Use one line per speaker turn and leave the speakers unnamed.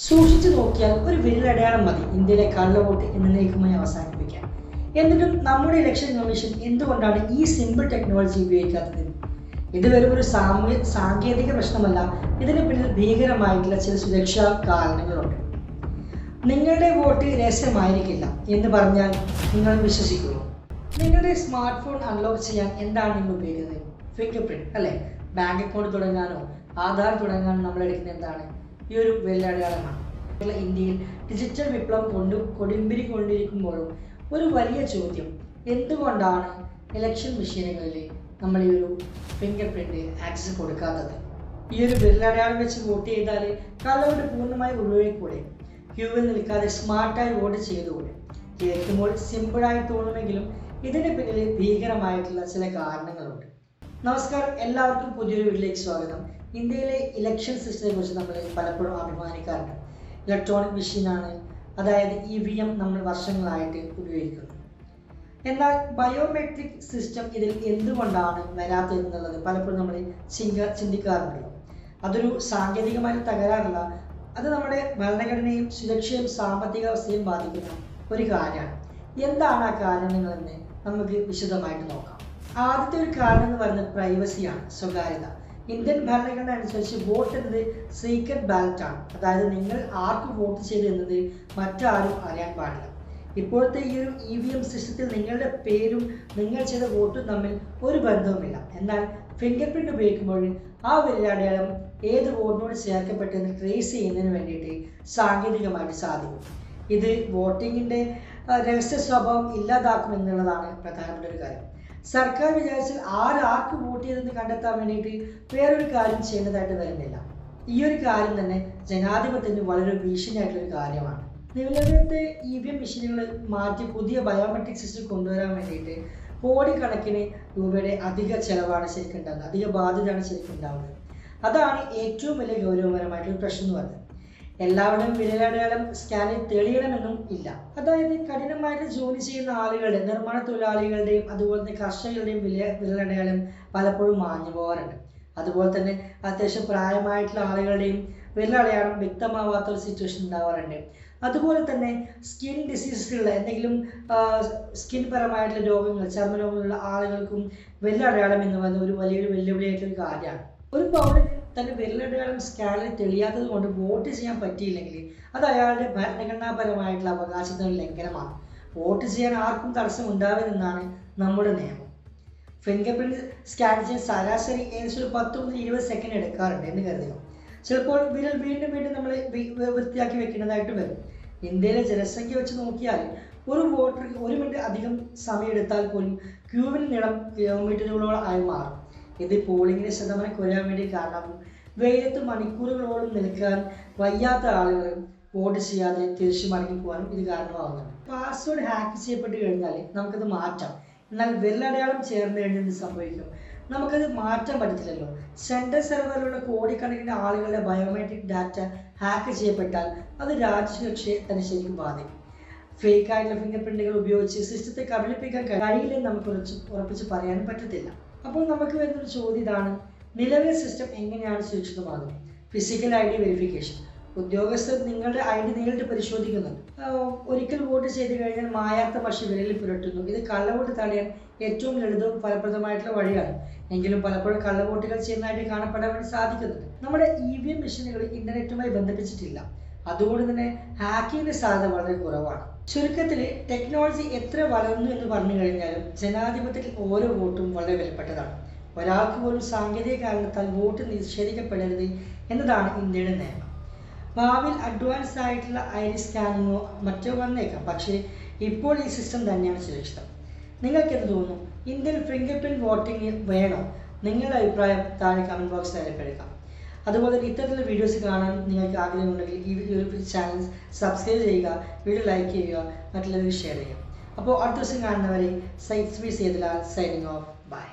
സൂക്ഷിച്ചു നോക്കിയാൽ ഒരു വിരലടയാളം മതി ഇന്ത്യയിലെ കള്ളവോട്ട് എന്നേക്കുമായി അവസാനിപ്പിക്കാൻ. എന്നിട്ടും നമ്മുടെ ഇലക്ഷൻ കമ്മീഷൻ എന്തുകൊണ്ടാണ് ഈ സിമ്പിൾ ടെക്നോളജി ഉപയോഗിക്കാത്തത്? ഇത് വെറും ഒരു സാങ്കേതിക പ്രശ്നമല്ല, ഇതിന് പിന്നിൽ ഭീകരമായിട്ടുള്ള ചില സുരക്ഷാ കാരണങ്ങളുണ്ട്. നിങ്ങളുടെ വോട്ട് രഹസ്യമായിരിക്കില്ല എന്ന് പറഞ്ഞാൽ നിങ്ങൾ വിശ്വസിക്കുമോ? നിങ്ങളുടെ സ്മാർട്ട് ഫോൺ അൺലോക്ക് ചെയ്യാൻ എന്താണ് നിങ്ങൾ ഉപയോഗിക്കുന്നത്? ഫിംഗർ പ്രിന്റ് അല്ലേ? ബാങ്ക് അക്കൗണ്ട് തുടങ്ങാനോ ആധാർ തുടങ്ങാനോ നമ്മൾ എടുക്കുന്ന എന്താണ്? ഈ ഒരു വിരലടയാളമാണ്. ഇന്ത്യയിൽ ഡിജിറ്റൽ വിപ്ലവം കൊടുമ്പിരി കൊണ്ടിരിക്കുമ്പോഴും ഒരു വലിയ ചോദ്യം, എന്തുകൊണ്ടാണ് ഇലക്ഷൻ മെഷീനുകളിൽ നമ്മൾ ഈ ഒരു ഫിംഗർ പ്രിന്റ് ആക്സസ് കൊടുക്കാത്തത്? ഈ ഒരു വിരലടയാളം വെച്ച് വോട്ട് ചെയ്താൽ കള്ളവോട്ട് പൂർണ്ണമായി ഒഴിവാക്കൂടെ? ക്യൂവിൽ നിൽക്കാതെ സ്മാർട്ടായി വോട്ട് ചെയ്തുകൂടെ? കേൾക്കുമ്പോൾ സിമ്പിളായി തോന്നുമെങ്കിലും ഇതിന് പിന്നിൽ ഭീകരമായിട്ടുള്ള ചില കാരണങ്ങളുണ്ട്. നമസ്കാരം, എല്ലാവർക്കും പുതിയൊരു വീഡിയോയിലേക്ക് സ്വാഗതം. ഇന്ത്യയിലെ ഇലക്ഷൻ സിസ്റ്റത്തെ കുറിച്ച് നമ്മൾ പലപ്പോഴും അഭിമാനിക്കാറുണ്ട്. ഇലക്ട്രോണിക് മെഷീനാണ്, അതായത് EVM നമ്മൾ വർഷങ്ങളായിട്ട് ഉപയോഗിക്കുന്നത്. എന്നാൽ ബയോമെട്രിക് സിസ്റ്റം ഇതിൽ എന്തുകൊണ്ടാണ് വരാത്തത് എന്നുള്ളത് പലപ്പോഴും നമ്മൾ ചിന്തിക്കാറുണ്ടല്ലോ. അതൊരു സാങ്കേതികമായ തകരാറല്ല, അത് നമ്മുടെ ഭരണഘടനയും സുരക്ഷയും സാമ്പത്തിക അവസ്ഥയും ബാധിക്കുന്ന ഒരു കാര്യമാണ്. എന്താണ് ആ കാരണങ്ങളെന്ന് നമുക്ക് വിശദമായിട്ട് നോക്കാം. ആദ്യത്തെ ഒരു കാരണം എന്ന് പറയുന്നത് പ്രൈവസിയാണ്, സ്വകാര്യത. ഇന്ത്യൻ ഭരണഘടന അനുസരിച്ച് വോട്ട് എന്നത് സീക്രട്ട് ബാലറ്റ് ആണ്. അതായത് നിങ്ങൾ ആർക്ക് വോട്ട് ചെയ്തു എന്നത് മറ്റാരും അറിയാൻ പാടില്ല. ഇപ്പോഴത്തെ ഈ ഒരു EVM സിസ്റ്റത്തിൽ നിങ്ങളുടെ പേരും നിങ്ങൾ ചെയ്ത വോട്ടും തമ്മിൽ ഒരു ബന്ധവുമില്ല. എന്നാൽ ഫിംഗർ പ്രിന്റ് ഉപയോഗിക്കുമ്പോൾ ആ വിരലടയാളം ഏത് വോട്ടിനോട് ചേർക്കപ്പെട്ടെന്ന് ട്രേസ് ചെയ്യുന്നതിന് വേണ്ടിയിട്ട് സാങ്കേതികമായിട്ട് സാധിക്കും. ഇത് വോട്ടിങ്ങിൻ്റെ രഹസ്യ സ്വഭാവം ഇല്ലാതാക്കും എന്നുള്ളതാണ് പ്രധാനപ്പെട്ട ഒരു കാര്യം. സർക്കാർ വിചാരിച്ചാൽ ആർക്ക് വോട്ട് ചെയ്തെന്ന് കണ്ടെത്താൻ വേണ്ടിയിട്ട് വേറൊരു കാര്യം ചെയ്യേണ്ടതായിട്ട് വരുന്നില്ല. ഈ ഒരു കാര്യം തന്നെ ജനാധിപത്യത്തിന് വളരെ ഭീഷണിയായിട്ടുള്ളൊരു കാര്യമാണ്. നിലവിലത്തെ EVM മെഷീനുകൾ മാറ്റി പുതിയ ബയോമെട്രിക് സിസ്റ്റം കൊണ്ടുവരാൻ വേണ്ടിയിട്ട് കോടിക്കണക്കിന് രൂപയുടെ അധിക ചെലവാണ് ശരിക്കും ഉണ്ടാകുന്നത്, അധിക ബാധ്യതയാണ് ശരിക്കും ഉണ്ടാവുന്നത്. അതാണ് ഏറ്റവും വലിയ ഗൗരവപരമായിട്ടൊരു പ്രശ്നം എന്ന് പറയുന്നത്. എല്ലാവരുടെയും വിരലടയാളം സ്കാനിൽ തെളിയണമെന്നും ഇല്ല. അതായത് കഠിനമായിട്ട് ജോലി ചെയ്യുന്ന ആളുകളുടെ, നിർമ്മാണ തൊഴിലാളികളുടെയും അതുപോലെ തന്നെ കർഷകരുടെയും വിരലടയാളം പലപ്പോഴും മാഞ്ഞു പോകാറുണ്ട്. അതുപോലെ തന്നെ അത്യാവശ്യം പ്രായമായിട്ടുള്ള ആളുകളുടെയും വിരലടയാളം വ്യക്തമാവാത്ത ഒരു സിറ്റുവേഷൻ ഉണ്ടാവാറുണ്ട്. അതുപോലെ തന്നെ സ്കിൻ ഡിസീസുള്ള എന്തെങ്കിലും സ്കിൻ പരമായിട്ടുള്ള രോഗങ്ങൾ, ചർമ്മരോഗങ്ങളുള്ള ആളുകൾക്കും വിരലടയാളം എന്ന് പറയുന്നത് ഒരു വലിയൊരു വെല്ലുവിളിയായിട്ടൊരു കാര്യമാണ്. ഒരു പൗരന് തന്റെ വിരലടയാളം സ്കാനിൽ തെളിയാത്തത് കൊണ്ട് വോട്ട് ചെയ്യാൻ പറ്റിയില്ലെങ്കിൽ അത് അയാളുടെ ഭരണഘടനാപരമായിട്ടുള്ള അവകാശത്തിന് ലംഘനമാണ്. വോട്ട് ചെയ്യാൻ ആർക്കും തടസ്സം ഉണ്ടാവില്ലെന്നാണ് നമ്മുടെ നിയമം. ഫിംഗർ പ്രിന്റ് സ്കാൻ ചെയ്യാൻ ശരാശരി ഏകദേശം 10 മുതൽ 20 സെക്കൻഡ് എടുക്കാറുണ്ട് എന്ന് കരുതുക. ചിലപ്പോൾ വിരൽ വീണ്ടും നമ്മൾ വൃത്തിയാക്കി വെക്കേണ്ടതായിട്ട് വരും. ഇന്ത്യയിലെ ജനസംഖ്യ വെച്ച് നോക്കിയാൽ ഒരു വോട്ടർക്ക് 1 മിനിറ്റ് അധികം സമയം എടുത്താൽ പോലും ക്യൂവിൽ നീളം കിലോമീറ്ററുകളോളം ആയി മാറും. ഇത് പോളിംഗിന്റെ ശതമാനം കുറയാൻ വേണ്ടി കാരണമാകും. വെയിലത്ത് മണിക്കൂറുകളോളം നിൽക്കാൻ വയ്യാത്ത ആളുകൾ വോട്ട് ചെയ്യാതെ തിരിച്ചു മടങ്ങി പോകാനും ഇത് കാരണമാകുന്നുണ്ട്. പാസ്വേഡ് ഹാക്ക് ചെയ്യപ്പെട്ട് കഴിഞ്ഞാൽ നമുക്കത് മാറ്റാം. എന്നാൽ വിരലടയാളം ചേർന്ന് കഴിഞ്ഞാൽ എന്ത് സംഭവിക്കും? നമുക്കത് മാറ്റാൻ പറ്റത്തില്ലല്ലോ. സെൻട്രൽ സെർവറിലുള്ള കോടിക്കണക്കിന് ആളുകളുടെ ബയോമെട്രിക് ഡാറ്റ ഹാക്ക് ചെയ്യപ്പെട്ടാൽ അത് രാജ്യസുരക്ഷയെ തന്നെ ശരിക്കും ബാധിക്കും. ഫേക്ക് ആയിട്ടുള്ള ഫിംഗർ പ്രിന്റുകൾ ഉപയോഗിച്ച് സിസ്റ്റത്തെ കബളിപ്പിക്കാൻ കഴിയില്ലെന്ന് നമുക്ക് ഉറപ്പിച്ച് പറയാനും പറ്റത്തില്ല. അപ്പോൾ നമുക്ക് വരുന്നൊരു ചോദ്യം ഇതാണ്, നിലവിലെ സിസ്റ്റം എങ്ങനെയാണ് സുരക്ഷിതമാകുന്നത്? Physical ID verification. ഉദ്യോഗസ്ഥർ നിങ്ങളുടെ ID നേരിട്ട് പരിശോധിക്കുന്നുണ്ട്. ഒരിക്കൽ വോട്ട് ചെയ്ത് കഴിഞ്ഞാൽ മായാത്ത മഷി വിരലിൽ പുരട്ടുന്നു. ഇത് കള്ളവോട്ട് തടയാൻ ഏറ്റവും ലളിതവും ഫലപ്രദമായിട്ടുള്ള വഴിയാണ്. എങ്കിലും പലപ്പോഴും കള്ളവോട്ടുകൾ ചെയ്യുന്നതായിട്ട് കാണപ്പെടാൻ വേണ്ടി സാധിക്കുന്നുണ്ട്. നമ്മുടെ EVM മെഷീനുകൾ ഇന്റർനെറ്റുമായി ബന്ധിപ്പിച്ചിട്ടില്ല. അതുകൊണ്ട് തന്നെ ഹാക്കിങ്ങിന്റെ സാധ്യത വളരെ കുറവാണ്. ചുരുക്കത്തിൽ ടെക്നോളജി എത്ര വളർന്നു എന്ന് പറഞ്ഞു കഴിഞ്ഞാലും ജനാധിപത്യത്തിൽ ഓരോ വോട്ടും വളരെ വിലപ്പെട്ടതാണ്. ഒരാൾക്ക് പോലും സാങ്കേതിക കാരണത്താൽ വോട്ട് നിഷേധിക്കപ്പെടരുത് എന്നതാണ് ഇന്ത്യയുടെ നിയമം. ഭാവിയിൽ അഡ്വാൻസ് ആയിട്ടുള്ള iris സ്കാനിങ്ങോ മറ്റോ വന്നേക്കാം, പക്ഷേ ഇപ്പോൾ ഈ സിസ്റ്റം തന്നെയാണ് സുരക്ഷിതം. നിങ്ങൾക്ക് എന്ത് തോന്നുന്നു? ഇന്ത്യയിൽ ഫിംഗർ പ്രിന്റ് വോട്ടിംഗ് വേണോ? നിങ്ങളുടെ അഭിപ്രായം താഴെ കമന്റ് ബോക്സിൽ രേഖപ്പെടുത്താം. അതുപോലെ തന്നെ ഇത്തരത്തിലുള്ള വീഡിയോസ് കാണാൻ നിങ്ങൾക്ക് ആഗ്രഹമുണ്ടെങ്കിൽ ഈ ചാനൽ സബ്സ്ക്രൈബ് ചെയ്യുക, വീഡിയോ ലൈക്ക് ചെയ്യുക, മറ്റുള്ളവർക്ക് ഷെയർ ചെയ്യുക. അപ്പോൾ അടുത്ത ദിവസം കാണുന്നവരെ sights B Sethulal signing off. By.